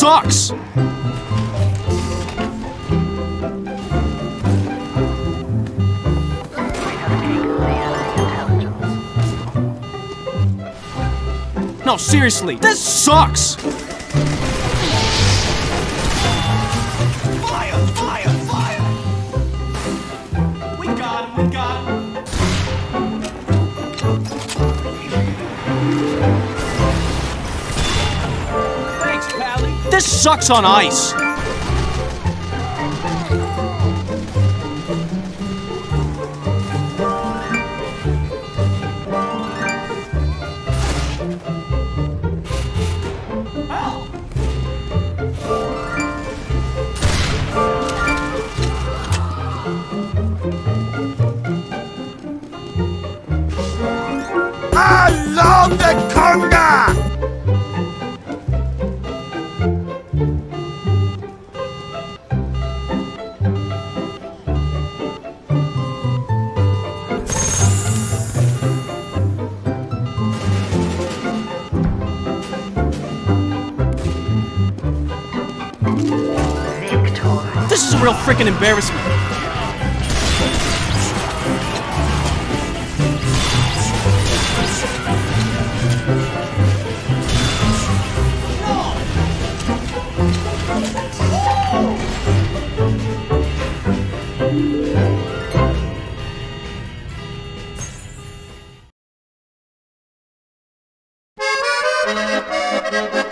sucks! No, seriously, this sucks! Fire! Fire! Fire! We got him, we got him! Thanks, Pally! This sucks on ice! Along the conga! This is a real freaking embarrassment. No!